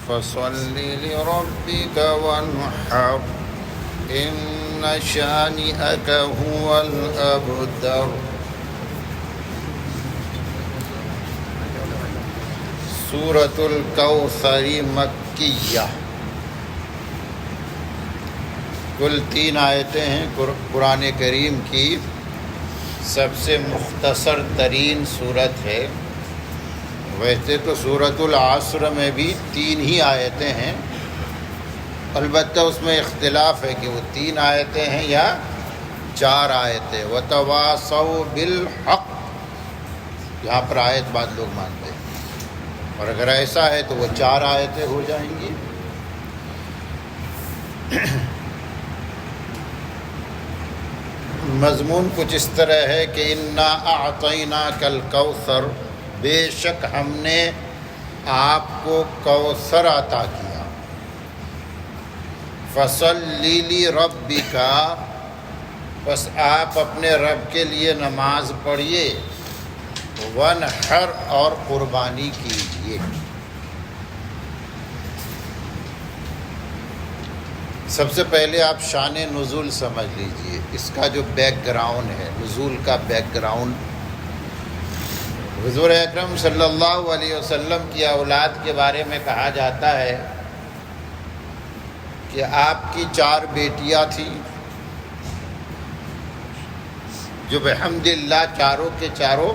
فصل لربك وانحر إن شانئك هو الأبتر۔ سورۃ الکوثر مکیہ، کل 3 آیتیں ہیں۔ قرآن کریم کی سب سے مختصر ترین صورت ہے۔ ویسے تو سورۃ العصر میں بھی 3 ہی آیتیں ہیں، البتہ اس میں اختلاف ہے کہ وہ 3 آیتیں ہیں یا 4 آیتیں۔ وَتَوَاصَوْا بِالْحَقِّ، یہاں پر آیت بعض لوگ مانتے ہیں، اور اگر ایسا ہے تو وہ 4 آیتیں ہو جائیں گی۔ مضمون کچھ اس طرح ہے کہ اِنَّا أَعْطَيْنَاكَ الْكَوْثَرَ، بے شک ہم نے آپ کو کوثر عطا کیا۔ فَصَلِّ لِرَبِّكَ، بس آپ اپنے رب کے لیے نماز پڑھیے، وَانْحَرْ، اور قربانی کیجیے۔ سب سے پہلے آپ شان نزول سمجھ لیجئے، اس کا جو بیک گراؤنڈ ہے، نزول کا بیک گراؤنڈ۔ حضور اکرم صلی اللہ علیہ وسلم کی اولاد کے بارے میں کہا جاتا ہے کہ آپ کی 4 بیٹیاں تھیں، جو بحمداللہ چاروں کے چاروں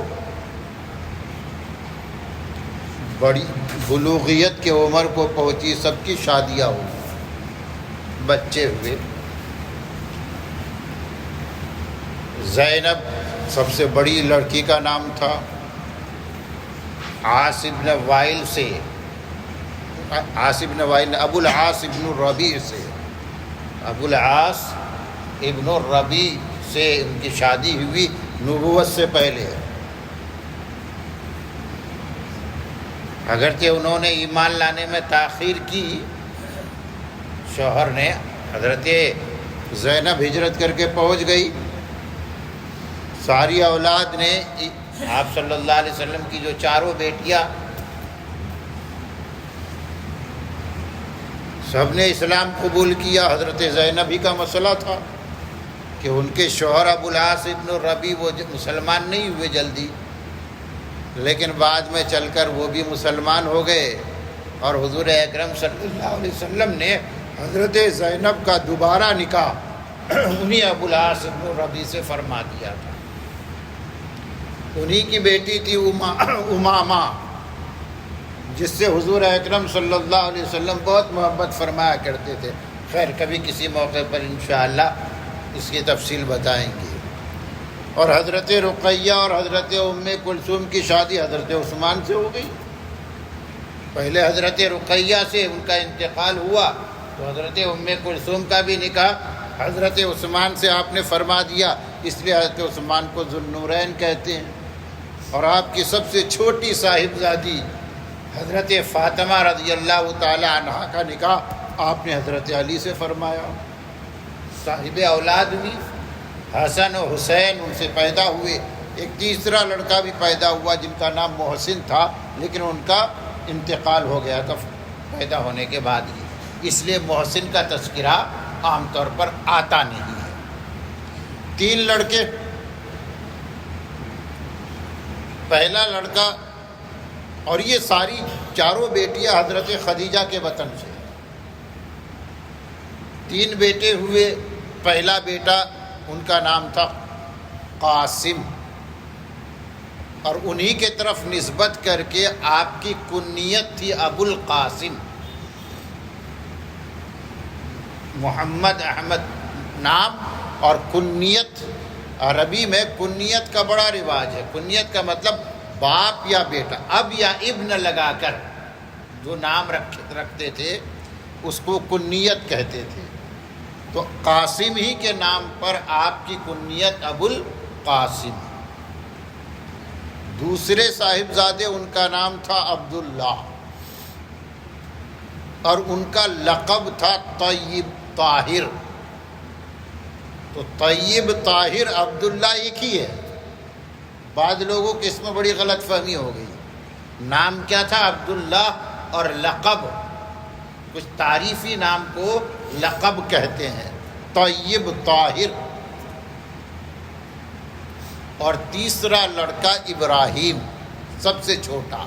بڑی بلوغیت کی عمر کو پہنچی، سب کی شادیاں ہوئی، بچے ہوئے۔ زینب سب سے بڑی لڑکی کا نام تھا، عاص ابن وائل سے، عاص ابن وائل، ابو العاص ابن الربیع سے، ابو العاص ابن الربیع سے ان کی شادی ہوئی نبوت سے پہلے۔ اگرچہ انہوں نے ایمان لانے میں تاخیر کی، شوہر نے، حضرت زینب ہجرت کر کے پہنچ گئی، ساری اولاد نے آپ صلی اللہ علیہ وسلم کی جو 4 بیٹیاں، سب نے اسلام قبول کیا۔ حضرت زینب ہی کا مسئلہ تھا کہ ان کے شوہر ابو العاص ابن الربیع وہ مسلمان نہیں ہوئے جلدی، لیکن بعد میں چل کر وہ بھی مسلمان ہو گئے، اور حضور اکرم صلی اللہ علیہ وسلم نے حضرت زینب کا دوبارہ نکاح انہی ابو العاص ابن الربیع سے فرما دیا تھا۔ انہی کی بیٹی تھی امامہ، جس سے حضور اکرم صلی اللہ علیہ وسلم بہت محبت فرمایا کرتے تھے۔ خیر کبھی کسی موقع پر انشاءاللہ اس کی تفصیل بتائیں گے۔ اور حضرت رقیہ اور حضرت ام کلثوم کی شادی حضرت عثمان سے ہو گئی۔ پہلے حضرت رقیہ سے ان کا انتقال ہوا تو حضرت ام کلثوم کا بھی نکاح حضرت عثمان سے آپ نے فرما دیا، اس لیے حضرت عثمان کو ذو النورین کہتے ہیں۔ اور آپ کی سب سے چھوٹی صاحبزادی حضرت فاطمہ رضی اللہ تعالی عنہا کا نکاح آپ نے حضرت علی سے فرمایا۔ صاحب اولاد بھی حسن و حسین ان سے پیدا ہوئے۔ ایک تیسرا لڑکا بھی پیدا ہوا جن کا نام محسن تھا، لیکن ان کا انتقال ہو گیا تھا پیدا ہونے کے بعد ہی، اس لیے محسن کا تذکرہ عام طور پر آتا نہیں ہے۔ 3 لڑکے، پہلا لڑکا، اور یہ ساری 4 بیٹیاں حضرت خدیجہ کے وطن سے، 3 بیٹے ہوئے۔ پہلا بیٹا ان کا نام تھا قاسم، اور انہی کے طرف نسبت کر کے آپ کی کنیت تھی ابو القاسم، محمد احمد نام اور کنیت۔ عربی میں کنیت کا بڑا رواج ہے۔ کنیت کا مطلب باپ یا بیٹا، اب یا ابن لگا کر جو نام رکھتے تھے اس کو کنیت کہتے تھے۔ تو قاسم ہی کے نام پر آپ کی کنیت ابو القاسم۔ دوسرے صاحبزادے ان کا نام تھا عبداللہ، اور ان کا لقب تھا طیب طاہر۔ تو طیب طاہر عبداللہ ایک ہی ہے، بعض لوگوں کی اس میں بڑی غلط فہمی ہو گئی۔ نام کیا تھا؟ عبداللہ، اور لقب کچھ تعریفی نام کو لقب کہتے ہیں، طیب، طاہر۔ اور تیسرا لڑکا ابراہیم، سب سے چھوٹا،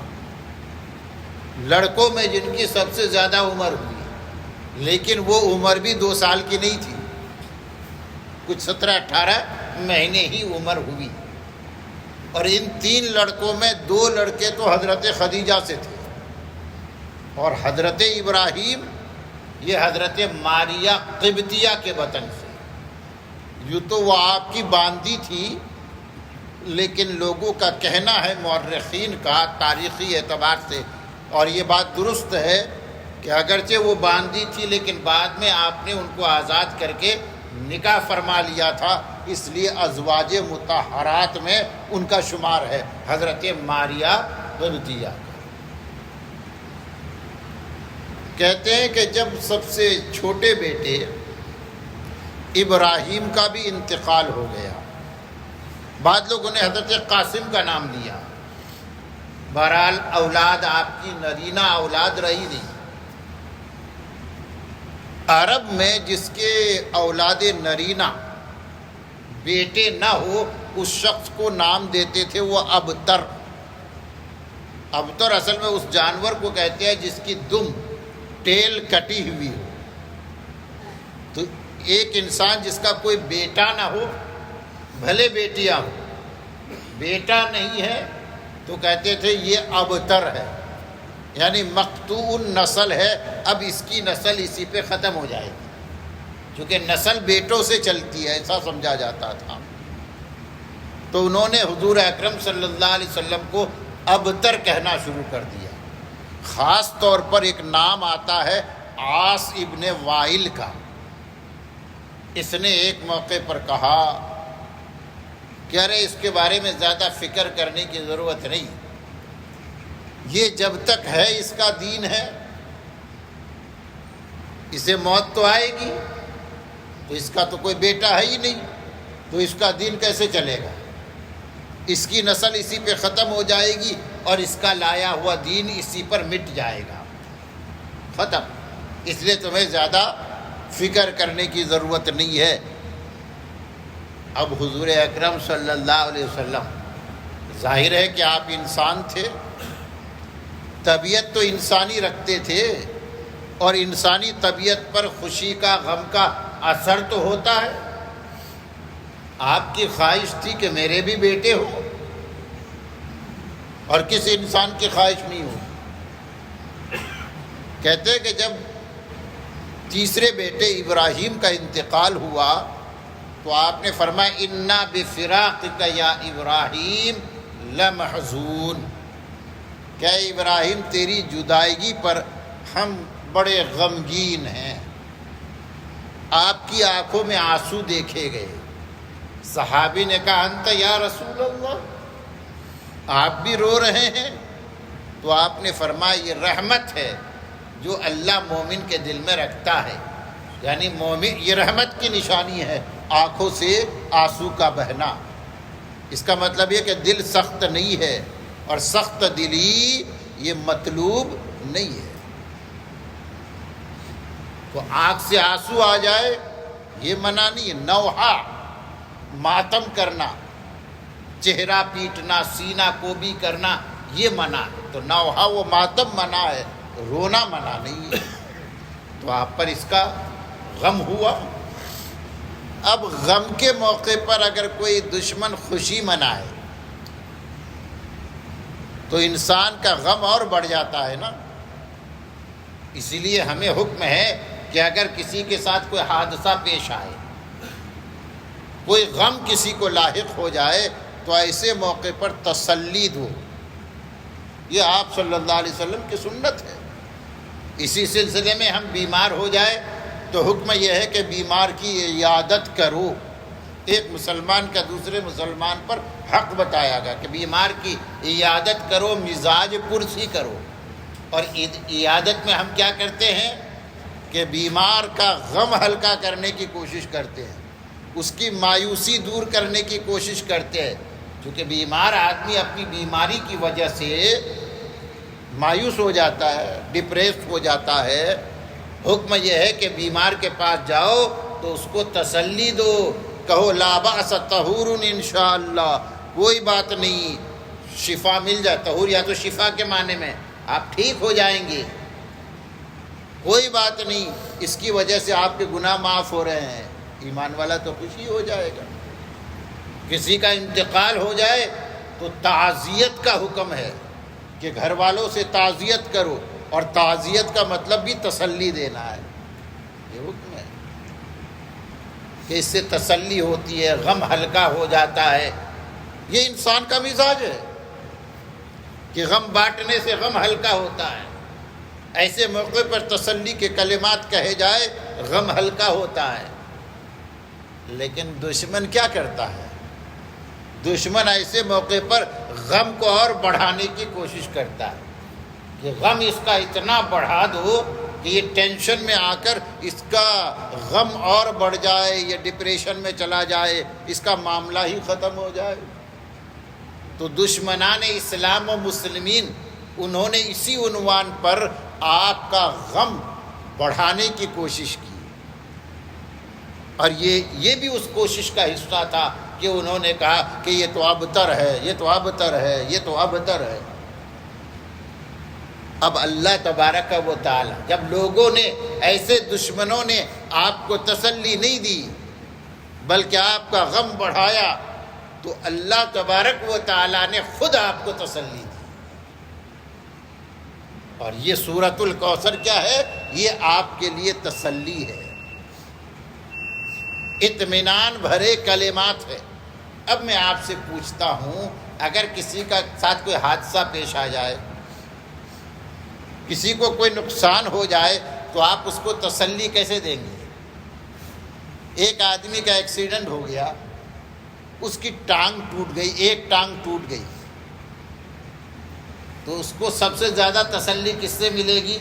لڑکوں میں جن کی سب سے زیادہ عمر ہوئی، لیکن وہ عمر بھی 2 سال کی نہیں تھی، کچھ 17-18 مہینے ہی عمر ہوئی۔ اور ان 3 لڑکوں میں 2 لڑکے تو حضرت خدیجہ سے تھے، اور حضرت ابراہیم یہ حضرت ماریہ قبطیہ کے وطن سے۔ یوں تو وہ آپ کی باندی تھی، لیکن لوگوں کا کہنا ہے، مورخین کا، تاریخی اعتبار سے، اور یہ بات درست ہے کہ اگرچہ وہ باندی تھی لیکن بعد میں آپ نے ان کو آزاد کر کے نکاح فرما لیا تھا، اس لیے ازواج مطہرات میں ان کا شمار ہے، حضرت ماریہ قبطیہ۔ کہتے ہیں کہ جب سب سے چھوٹے بیٹے ابراہیم کا بھی انتقال ہو گیا، بعض لوگوں نے حضرت قاسم کا نام لیا، بہرحال اولاد آپ کی نرینہ اولاد رہی نہیں۔ عرب میں جس کے اولاد نرینہ بیٹے نہ ہو، اس شخص کو نام دیتے تھے وہ ابتر۔ ابتر اصل میں اس جانور کو کہتے ہیں جس کی دم، ٹیل کٹی ہوئی ہو۔ تو ایک انسان جس کا کوئی بیٹا نہ ہو، بھلے بیٹیاں ہو، بیٹا نہیں ہے تو کہتے تھے یہ ابتر ہے، یعنی مقطوع نسل ہے، اب اس کی نسل اسی پہ ختم ہو جائے گی، چونکہ نسل بیٹوں سے چلتی ہے، ایسا سمجھا جاتا تھا۔ تو انہوں نے حضور اکرم صلی اللہ علیہ وسلم کو ابتر کہنا شروع کر دیا۔ خاص طور پر ایک نام آتا ہے عاص ابن وائل کا۔ اس نے ایک موقع پر کہا کہ ارے اس کے بارے میں زیادہ فکر کرنے کی ضرورت نہیں، یہ جب تک ہے اس کا دین ہے، اسے موت تو آئے گی، تو اس کا تو کوئی بیٹا ہے ہی نہیں، تو اس کا دین کیسے چلے گا؟ اس کی نسل اسی پہ ختم ہو جائے گی اور اس کا لایا ہوا دین اسی پر مٹ جائے گا، ختم۔ اس لیے تمہیں زیادہ فکر کرنے کی ضرورت نہیں ہے۔ اب حضور اکرم صلی اللہ علیہ وسلم، ظاہر ہے کہ آپ انسان تھے، طبیعت تو انسانی رکھتے تھے، اور انسانی طبیعت پر خوشی کا، غم کا اثر تو ہوتا ہے۔ آپ کی خواہش تھی کہ میرے بھی بیٹے ہوں، اور کس انسان کی خواہش نہیں ہو۔ کہتے ہیں کہ جب تیسرے بیٹے ابراہیم کا انتقال ہوا تو آپ نے فرمایا انا بفراقک یا ابراہیم لمحزون، کہ ابراہیم تیری جدائیگی پر ہم بڑے غمگین ہیں۔ آپ کی آنکھوں میں آنسو دیکھے گئے۔ صحابی نے کہا انت یا رسول اللہ، آپ بھی رو رہے ہیں؟ تو آپ نے فرمایا یہ رحمت ہے جو اللہ مومن کے دل میں رکھتا ہے، یعنی مومن، یہ رحمت کی نشانی ہے آنکھوں سے آنسو کا بہنا۔ اس کا مطلب یہ کہ دل سخت نہیں ہے، اور سخت دلی یہ مطلوب نہیں ہے۔ تو آنکھ سے آنسو آ جائے یہ منع نہیں ہے۔ نوحہ، ماتم کرنا، چہرہ پیٹنا، سینہ کوبی کرنا، یہ منع ہے۔ تو نوحہ وہ ماتم منع ہے، رونا منع نہیں ہے۔ تو آپ پر اس کا غم ہوا۔ اب غم کے موقع پر اگر کوئی دشمن خوشی منائے تو انسان کا غم اور بڑھ جاتا ہے نا۔ اسی لیے ہمیں حکم ہے کہ اگر کسی کے ساتھ کوئی حادثہ پیش آئے، کوئی غم کسی کو لاحق ہو جائے، تو ایسے موقع پر تسلی دو۔ یہ آپ صلی اللہ علیہ وسلم کی سنت ہے۔ اسی سلسلے میں ہم بیمار ہو جائے تو حکم یہ ہے کہ بیمار کی عیادت کرو۔ ایک مسلمان کا دوسرے مسلمان پر حق بتایا گیا کہ بیمار کی عیادت کرو، مزاج پرسی کرو۔ اور عیادت میں ہم کیا کرتے ہیں کہ بیمار کا غم ہلکا کرنے کی کوشش کرتے ہیں، اس کی مایوسی دور کرنے کی کوشش کرتے ہیں، کیونکہ بیمار آدمی اپنی بیماری کی وجہ سے مایوس ہو جاتا ہے، ڈپریس ہو جاتا ہے، حکم یہ ہے کہ بیمار کے پاس جاؤ تو اس کو تسلی دو، کہو لا بأس طہور انشاءاللہ، کوئی بات نہیں، شفا مل جائے۔ طہور یا تو شفا کے معنی میں آپ ٹھیک ہو جائیں گے، کوئی بات نہیں، اس کی وجہ سے آپ کے گناہ معاف ہو رہے ہیں۔ ایمان والا تو خوشی ہو جائے گا۔ کسی کا انتقال ہو جائے تو تعزیت کا حکم ہے کہ گھر والوں سے تعزیت کرو، اور تعزیت کا مطلب بھی تسلی دینا ہے، یہ حکم ہے کہ اس سے تسلی ہوتی ہے، غم ہلکا ہو جاتا ہے۔ یہ انسان کا مزاج ہے کہ غم بانٹنے سے غم ہلکا ہوتا ہے، ایسے موقع پر تسلی کے کلمات کہے جائے غم ہلکا ہوتا ہے۔ لیکن دشمن کیا کرتا ہے؟ دشمن ایسے موقع پر غم کو اور بڑھانے کی کوشش کرتا ہے کہ غم اس کا اتنا بڑھا دو کہ یہ ٹینشن میں آ کر اس کا غم اور بڑھ جائے، یہ ڈپریشن میں چلا جائے، اس کا معاملہ ہی ختم ہو جائے۔ تو دشمنان اسلام و مسلمین انہوں نے اسی عنوان پر آپ کا غم بڑھانے کی کوشش کی، اور یہ بھی اس کوشش کا حصہ تھا کہ انہوں نے کہا کہ یہ تو ابتر ہے، یہ تو ابتر ہے، یہ تو ابتر ہے۔ اب اللہ تبارک و تعالی، جب لوگوں نے، ایسے دشمنوں نے آپ کو تسلی نہیں دی بلکہ آپ کا غم بڑھایا، تو اللہ تبارک و تعالی نے خود آپ کو تسلی دی۔ اور یہ سورۃ الکوثر کیا ہے؟ یہ آپ کے لیے تسلی ہے، اطمینان بھرے کلمات ہے۔ اب میں آپ سے پوچھتا ہوں، اگر کسی کا ساتھ کوئی حادثہ پیش آ جائے، کسی کو کوئی نقصان ہو جائے، تو آپ اس کو تسلی کیسے دیں گے؟ ایک آدمی کا ایکسیڈنٹ ہو گیا، اس کی ٹانگ ٹوٹ گئی، ایک ٹانگ ٹوٹ گئی، تو اس کو سب سے زیادہ تسلی کس سے ملے گی؟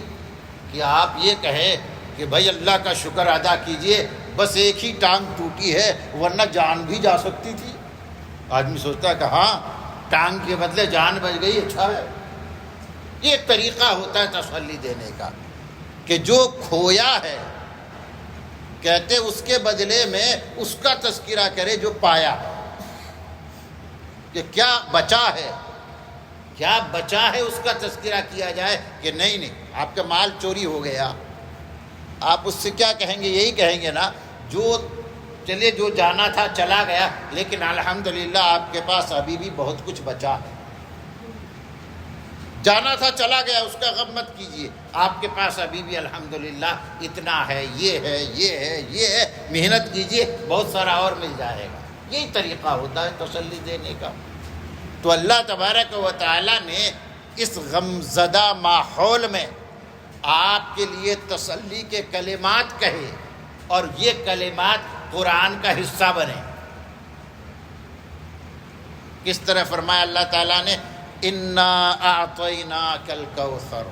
کہ آپ یہ کہیں کہ بھائی اللہ کا شکر ادا کیجئے، بس ایک ہی ٹانگ ٹوٹی ہے، ورنہ جان بھی جا سکتی تھی۔ آدمی سوچتا ہے کہ ہاں، ٹانگ کے بدلے جان بچ گئی، اچھا ہے۔ یہ ایک طریقہ ہوتا ہے تسلی دینے کا کہ جو کھویا ہے، کہتے اس کے بدلے میں اس کا تذکرہ کرے جو پایا، کہ کیا بچا ہے، کیا بچا ہے، اس کا تذکرہ کیا جائے کہ نہیں، آپ کا مال چوری ہو گیا، آپ اس سے کیا کہیں گے؟ یہی کہیں گے نا، چلیے جو جانا تھا چلا گیا، لیکن الحمدللہ آپ کے پاس ابھی بھی بہت کچھ بچا ہے۔ جانا تھا چلا گیا، اس کا غم مت کیجیے، آپ کے پاس ابھی بھی الحمدللہ اتنا ہے، یہ ہے، یہ ہے، یہ ہے، محنت کیجیے، بہت سارا اور مل جائے گا۔ یہی طریقہ ہوتا ہے تسلی دینے کا۔ تو اللہ تبارک و تعالیٰ نے اس غمزدہ ماحول میں آپ کے لیے تسلی کے کلمات کہے، اور یہ کلمات قرآن کا حصہ بنے۔ کس طرح فرمایا اللہ تعالیٰ نے؟ انا اعطیناک الکوثر۔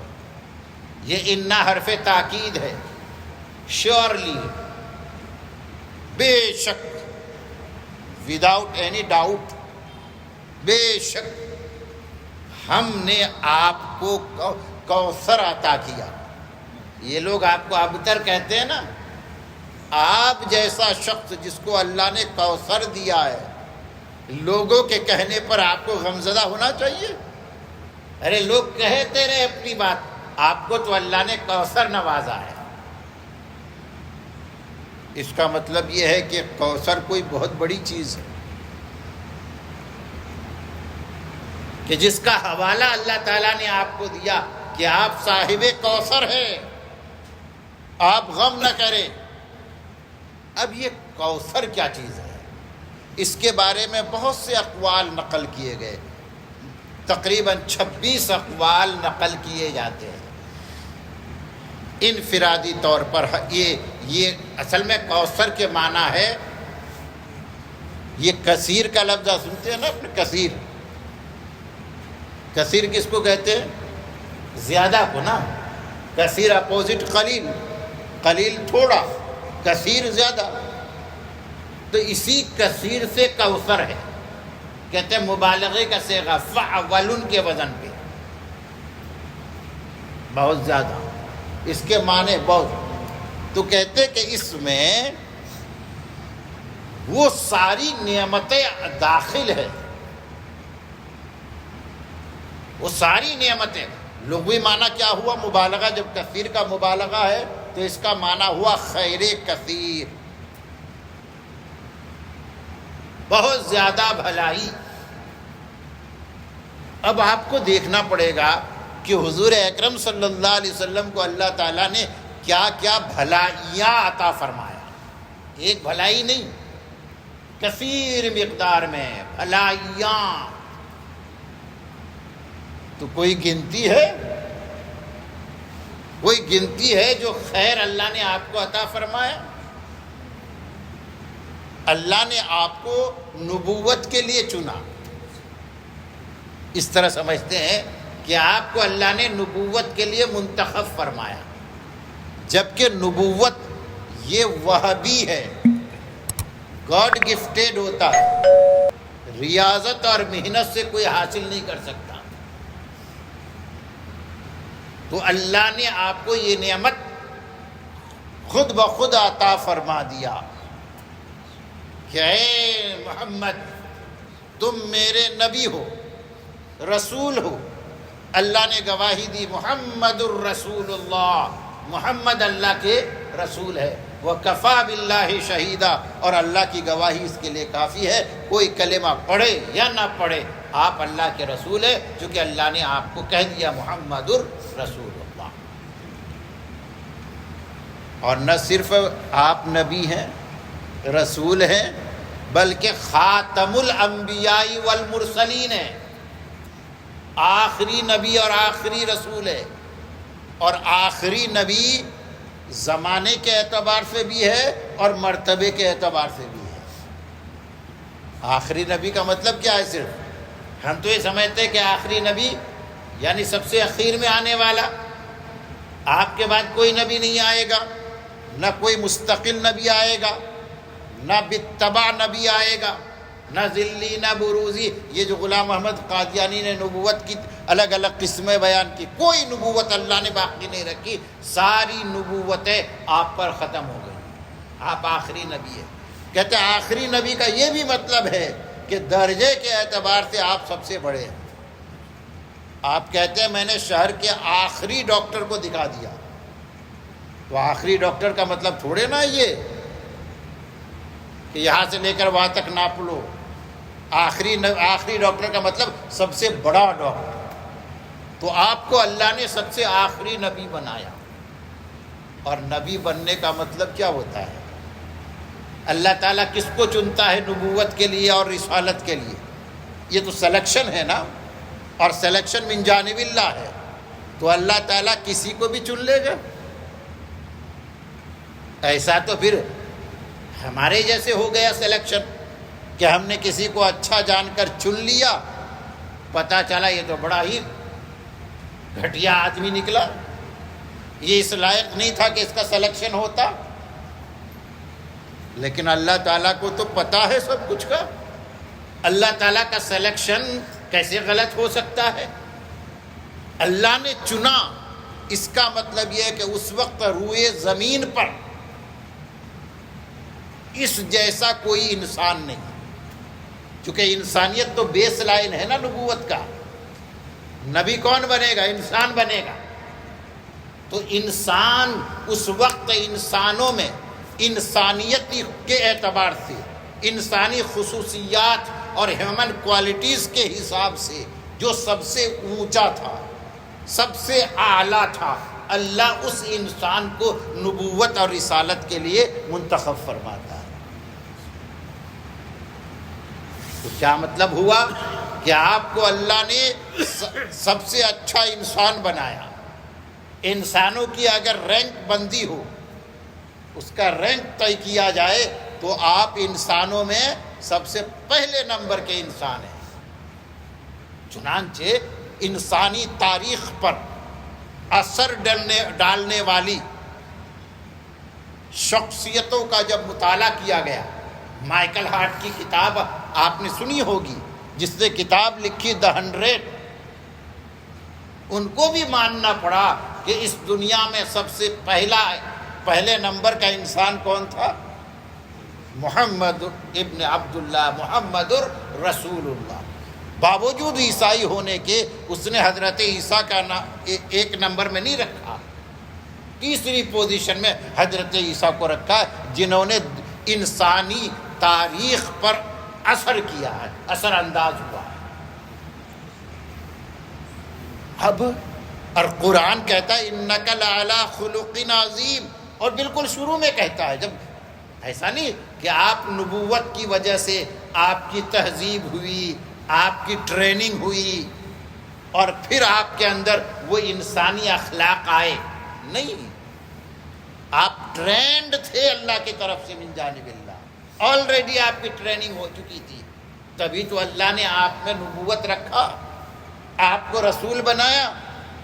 یہ انا حرف تاکید ہے، شیورلی، بے شک، وداؤٹ اینی ڈاؤٹ، بے شک ہم نے آپ کو کوثر عطا کیا۔ یہ لوگ آپ کو ابتر کہتے ہیں نا، آپ جیسا شخص جس کو اللہ نے کوثر دیا ہے، لوگوں کے کہنے پر آپ کو غمزدہ ہونا چاہیے؟ ارے لوگ کہتے رہے اپنی بات، آپ کو تو اللہ نے کوثر نوازا ہے۔ اس کا مطلب یہ ہے کہ کوثر کوئی بہت بڑی چیز ہے، کہ جس کا حوالہ اللہ تعالیٰ نے آپ کو دیا کہ آپ صاحب کوثر ہیں، آپ غم نہ کریں۔ اب یہ کوثر کیا چیز ہے؟ اس کے بارے میں بہت سے اقوال نقل کیے گئے، تقریباً 26 اقوال نقل کیے جاتے ہیں انفرادی طور پر۔ یہ اصل میں کوثر کے معنی ہے، یہ کثیر کا لفظ سنتے ہیں نا اپنے، کثیر، کثیر کس کو کہتے ہیں؟ زیادہ کو نا۔ کثیر اپوزٹ قلیل، قلیل تھوڑا، کثیر زیادہ۔ تو اسی کثیر سے کوثر ہے، کہتے ہیں مبالغے کا صیغہ، فعول کے وزن پہ، بہت زیادہ، اس کے معنی بہت۔ تو کہتے کہ اس میں وہ ساری نعمتیں داخل ہے، وہ ساری نعمتیں. لغوی معنی کیا ہوا؟ مبالغہ. جب کثیر کا مبالغہ ہے تو اس کا معنی ہوا خیر کثیر، بہت زیادہ بھلائی. اب آپ کو دیکھنا پڑے گا کہ حضور اکرم صلی اللہ علیہ وسلم کو اللہ تعالیٰ نے کیا کیا بھلائیاں عطا فرمایا. ایک بھلائی نہیں، کثیر مقدار میں بھلائیاں. تو کوئی گنتی ہے؟ کوئی گنتی ہے جو خیر اللہ نے آپ کو عطا فرمایا؟ اللہ نے آپ کو نبوت کے لیے چنا. اس طرح سمجھتے ہیں کہ آپ کو اللہ نے نبوت کے لیے منتخب فرمایا، جبکہ نبوت یہ وہبی ہے، گاڈ گفٹیڈ ہوتا ہے، ریاضت اور محنت سے کوئی حاصل نہیں کر سکتا. تو اللہ نے آپ کو یہ نعمت خود بخود عطا فرما دیا کہ اے محمد تم میرے نبی ہو، رسول ہو. اللہ نے گواہی دی محمد الرسول اللہ، محمد اللہ کے رسول ہے. وَكَفَى بِاللَّهِ شَهِيدًا، اور اللہ کی گواہی اس کے لیے کافی ہے. کوئی کلمہ پڑھے یا نہ پڑھے آپ اللہ کے رسول ہیں، چونکہ اللہ نے آپ کو کہہ دیا محمد الرسول اللہ. اور نہ صرف آپ نبی ہیں، رسول ہیں، بلکہ خاتم الانبیاء والمرسلین ہیں. آخری نبی اور آخری رسول ہے. اور آخری نبی زمانے کے اعتبار سے بھی ہے اور مرتبے کے اعتبار سے بھی ہے. آخری نبی کا مطلب کیا ہے؟ صرف ہم تو یہ سمجھتے ہیں کہ آخری نبی یعنی سب سے اخیر میں آنے والا. آپ کے بعد کوئی نبی نہیں آئے گا، نہ کوئی مستقل نبی آئے گا، نہ بتبع نبی آئے گا، نہ ذلی نہ بروزی. یہ جو غلام محمد قادیانی نے نبوت کی الگ الگ قسمیں بیان کی، کوئی نبوت اللہ نے باقی نہیں رکھی. ساری نبوتیں آپ پر ختم ہو گئی، آپ آخری نبی ہیں. کہتے ہیں آخری نبی کا یہ بھی مطلب ہے کہ درجے کے اعتبار سے آپ سب سے بڑے ہیں. آپ کہتے ہیں میں نے شہر کے آخری ڈاکٹر کو دکھا دیا، تو آخری ڈاکٹر کا مطلب تھوڑے نا یہ کہ یہاں سے لے کر وہاں تک ناپ لو. آخری ڈاکٹر کا مطلب سب سے بڑا ڈاکٹر. تو آپ کو اللہ نے سب سے آخری نبی بنایا. اور نبی بننے کا مطلب کیا ہوتا ہے؟ اللہ تعالیٰ کس کو چنتا ہے نبوت کے لیے اور رسالت کے لیے؟ یہ تو سلیکشن ہے نا، اور سلیکشن من جانب اللہ ہے. تو اللہ تعالیٰ کسی کو بھی چن لے گا؟ ایسا تو پھر ہمارے جیسے ہو گیا سلیکشن کہ ہم نے کسی کو اچھا جان کر چن لیا، پتہ چلا یہ تو بڑا ہی گھٹیا آدمی نکلا، یہ اس لائق نہیں تھا کہ اس کا سلیکشن ہوتا. لیکن اللہ تعالیٰ کو تو پتہ ہے سب کچھ کا. اللہ تعالیٰ کا سلیکشن کیسے غلط ہو سکتا ہے؟ اللہ نے چنا، اس کا مطلب یہ ہے کہ اس وقت روئے زمین پر اس جیسا کوئی انسان نہیں. چونکہ انسانیت تو بیس لائن ہے نا نبوت کا. نبی کون بنے گا؟ انسان بنے گا. تو انسان اس وقت انسانوں میں انسانیت کے اعتبار سے، انسانی خصوصیات اور ہیومن کوالٹیز کے حساب سے جو سب سے اونچا تھا، سب سے اعلیٰ تھا، اللہ اس انسان کو نبوت اور رسالت کے لیے منتخب فرماتا ہے. تو کیا مطلب ہوا کہ آپ کو اللہ نے سب سے اچھا انسان بنایا. انسانوں کی اگر رینک بندی ہو، اس کا رینک طے کیا جائے تو آپ انسانوں میں سب سے پہلے نمبر کے انسان ہیں. چنانچہ انسانی تاریخ پر اثر ڈالنے والی شخصیتوں کا جب مطالعہ کیا گیا، مائیکل ہارٹ کی کتاب آپ نے سنی ہوگی، جس نے کتاب لکھی The 100، ان کو بھی ماننا پڑا کہ اس دنیا میں سب سے پہلا پہلے نمبر کا انسان کون تھا؟ محمد ابن عبداللہ، محمد رسول اللہ۔ باوجود عیسائی ہونے کے اس نے حضرت عیسیٰ کا ایک نمبر میں نہیں رکھا، تیسری پوزیشن میں حضرت عیسیٰ کو رکھا، جنہوں نے انسانی تاریخ پر اثر کیا ہے، اثر انداز ہوا ہے۔ اب اور قرآن کہتا ہے انک لعلی خلق عظیم، اور بالکل شروع میں کہتا ہے، جب ایسا نہیں کہ آپ نبوت کی وجہ سے آپ کی تہذیب ہوئی، آپ کی ٹریننگ ہوئی اور پھر آپ کے اندر وہ انسانی اخلاق آئے، نہیں، آپ ٹرینڈ تھے اللہ کی طرف سے من جانب اللہ، آلریڈی آپ کی ٹریننگ ہو چکی تھی، تبھی تو اللہ نے آپ میں نبوت رکھا، آپ کو رسول بنایا۔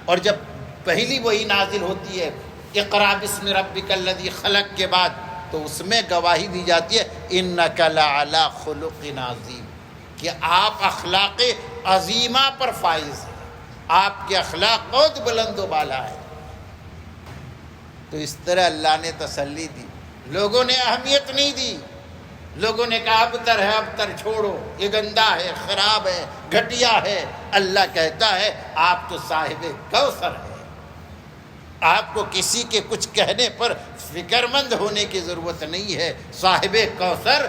اور جب پہلی وہی نازل ہوتی ہے اقرأ باسم ربک الذی خلق کے بعد، تو اس میں گواہی دی جاتی ہے انک لعلی خلق عظیم، کہ آپ اخلاق عظیمہ پر فائز ہیں، آپ کے اخلاق بہت بلند و بالا ہے۔ تو اس طرح اللہ نے تسلی دی، لوگوں نے اہمیت نہیں دی، لوگوں نے کہا ابتر ہے، ابتر چھوڑو، یہ گندا ہے، خراب ہے، گھٹیا ہے۔ اللہ کہتا ہے آپ تو صاحب کوثر ہے، آپ کو کسی کے کچھ کہنے پر فکر مند ہونے کی ضرورت نہیں ہے۔ صاحب کوثر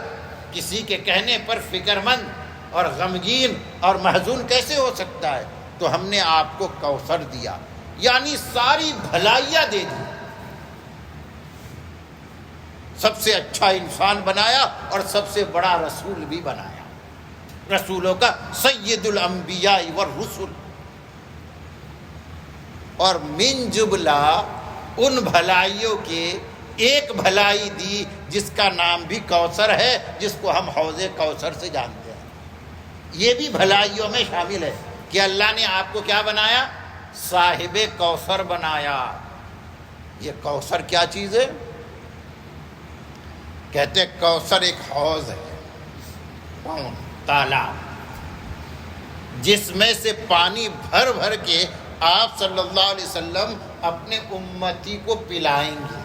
کسی کے کہنے پر فکر مند اور غمگین اور محزون کیسے ہو سکتا ہے؟ تو ہم نے آپ کو کوثر دیا، یعنی ساری بھلائیاں دے دی، سب سے اچھا انسان بنایا اور سب سے بڑا رسول بھی بنایا، رسولوں کا سید الانبیاء والرسل۔ اور من جملہ ان بھلائیوں کے ایک بھلائی دی جس کا نام بھی کوثر ہے، جس کو ہم حوض کوثر سے جانتے ہیں۔ یہ بھی بھلائیوں میں شامل ہے کہ اللہ نے آپ کو کیا بنایا؟ صاحب کوثر بنایا۔ یہ کوثر کیا چیز ہے؟ کہتے کوثر ایک حوض ہے، تالاب، جس میں سے پانی بھر بھر کے آپ صلی اللہ علیہ وسلم اپنے امتی کو پلائیں گے۔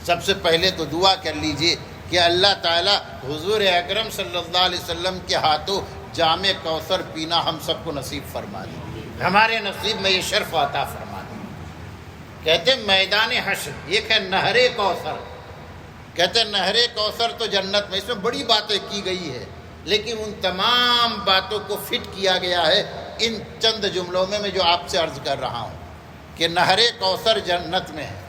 سب سے پہلے تو دعا کر لیجئے کہ اللہ تعالیٰ حضور اکرم صلی اللہ علیہ وسلم کے ہاتھوں جام کوثر پینا ہم سب کو نصیب فرما دے، ہمارے نصیب میں یہ شرف عطا فرما دے۔ کہتے میدان حشر ایک ہے نہر کوثر، کہتے نہر کوثر تو جنت میں، اس میں بڑی باتیں کی گئی ہے، لیکن ان تمام باتوں کو فٹ کیا گیا ہے ان چند جملوں میں جو آپ سے عرض کر رہا ہوں کہ نہر کوثر جنت میں ہے،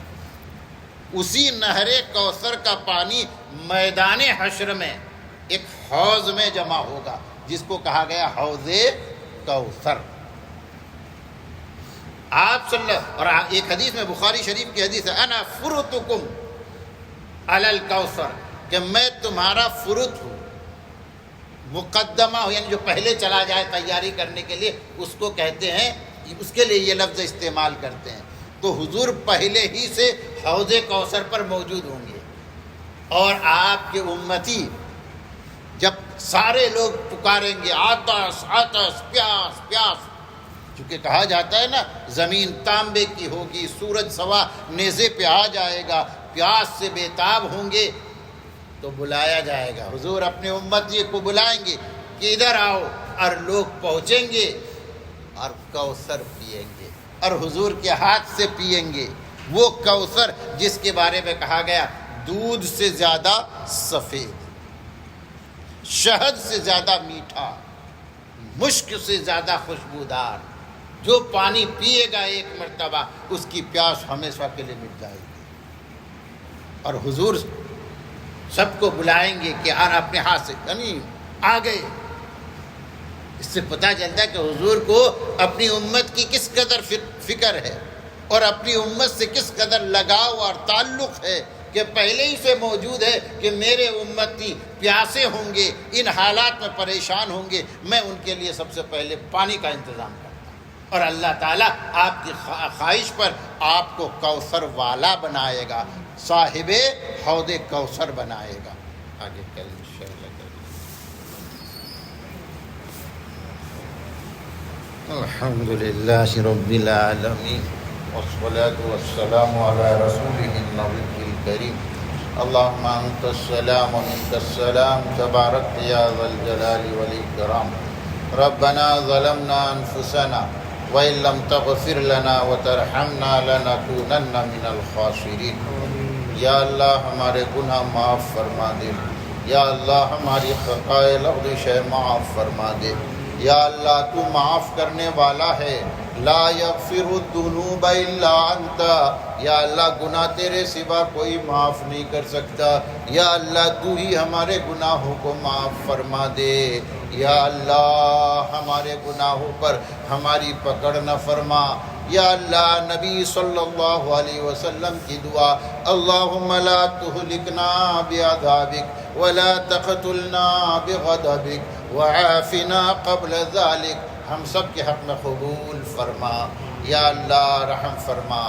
اسی نہر کوثر کا پانی میدان حشر میں ایک حوض میں جمع ہوگا، جس کو کہا گیا حوض کوثر۔ آپ صلی اللہ، اور ایک حدیث میں بخاری شریف کی حدیث ہے انا فرتکم علی الکوثر، کہ میں تمہارا فرت ہوں، مقدمہ ہو، یعنی جو پہلے چلا جائے تیاری کرنے کے لیے اس کو کہتے ہیں، اس کے لیے یہ لفظ استعمال کرتے ہیں۔ تو حضور پہلے ہی سے حوض کوثر پر موجود ہوں گے، اور آپ کے امتی جب سارے لوگ پکاریں گے آتش آتش، پیاس پیاس، چونکہ کہا جاتا ہے نا زمین تانبے کی ہوگی، سورج سوا نیزے پہ آ جائے گا، پیاس سے بےتاب ہوں گے، تو بلایا جائے گا، حضور اپنے امتی کو بلائیں گے کہ ادھر آؤ، اور لوگ پہنچیں گے اور کوثر پئیں گے، اور حضور کے ہاتھ سے پئیں گے، وہ کوثر جس کے بارے میں کہا گیا دودھ سے زیادہ سفید، شہد سے زیادہ میٹھا، مشک سے زیادہ خوشبودار، جو پانی پیے گا ایک مرتبہ اس کی پیاس ہمیشہ کے لیے مٹ جائے گی۔ اور حضور سب کو بلائیں گے کہ ہر اپنے ہاتھ سے، یعنی آ گئے۔ اس سے پتہ چلتا ہے کہ حضور کو اپنی امت کی کس قدر فکر ہے اور اپنی امت سے کس قدر لگاؤ اور تعلق ہے، کہ پہلے ہی سے موجود ہے کہ میرے امتی پیاسے ہوں گے، ان حالات میں پریشان ہوں گے، میں ان کے لیے سب سے پہلے پانی کا انتظام کرتا ہوں، اور اللہ تعالیٰ آپ کی خواہش پر آپ کو کوثر والا بنائے گا، صاحب حوض کوثر بنائے گا۔ آگے کل انشاءاللہ الحمدللہ رب العالمین۔ والصلاة والسلام على رسوله النبي الكريم اللهم أنت السلام ومنك السلام تبارك يا ذا الجلال والإكرام ربنا ظلمنا أنفسنا وإن لم تغفر لنا وترحمنا لنكونن من الخاسرين یا اللہ ہمارے گناہ معاف فرما دے، یا اللہ ہماری خطائے لغزش معاف فرما دے، یا اللہ تو معاف کرنے والا ہے، لا یغفر الذنوب الا انت، یا اللہ گناہ تیرے سوا کوئی معاف نہیں کر سکتا، یا اللہ تو ہی ہمارے گناہوں کو معاف فرما دے، یا اللہ ہمارے گناہوں پر ہماری پکڑ نہ فرما، یا اللہ نبی صلی اللہ علیہ وسلم کی دعا اللہم لا تہلکنا بعذابک ولا تقتلنا بغضبک وعافنا قبل ذلک، ہم سب کے حق میں قبول فرما، یا اللہ رحم فرما،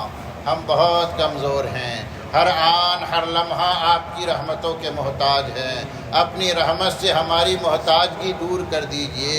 ہم بہت کمزور ہیں، ہر آن ہر لمحہ آپ کی رحمتوں کے محتاج ہیں، اپنی رحمت سے ہماری محتاجگی دور کر دیجئے،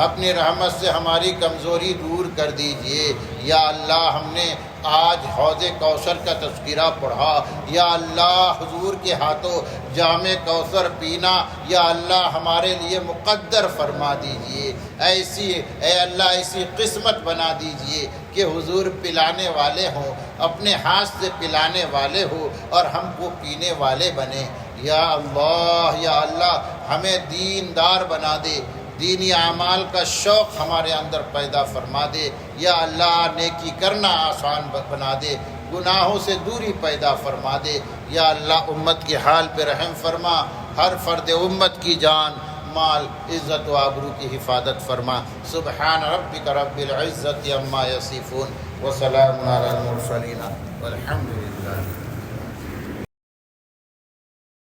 اپنی رحمت سے ہماری کمزوری دور کر دیجئے، یا اللہ ہم نے آج حوض کوثر کا تذکرہ پڑھا، یا اللہ حضور کے ہاتھوں جام کوثر پینا یا اللہ ہمارے لیے مقدر فرما دیجئے، اے اللہ ایسی قسمت بنا دیجئے کہ حضور پلانے والے ہوں، اپنے ہاتھ سے پلانے والے ہوں اور ہم کو پینے والے بنے، یا اللہ ہمیں دیندار بنا دے، دینی اعمال کا شوق ہمارے اندر پیدا فرما دے، یا اللہ نیکی کرنا آسان بنا دے، گناہوں سے دوری پیدا فرما دے، یا اللہ امت کے حال پہ رحم فرما، ہر فرد امت کی جان مال عزت و آبرو کی حفاظت فرما، سبحان ربک رب العزت عما یصفون وسلام علی المرسلین والحمد للہ۔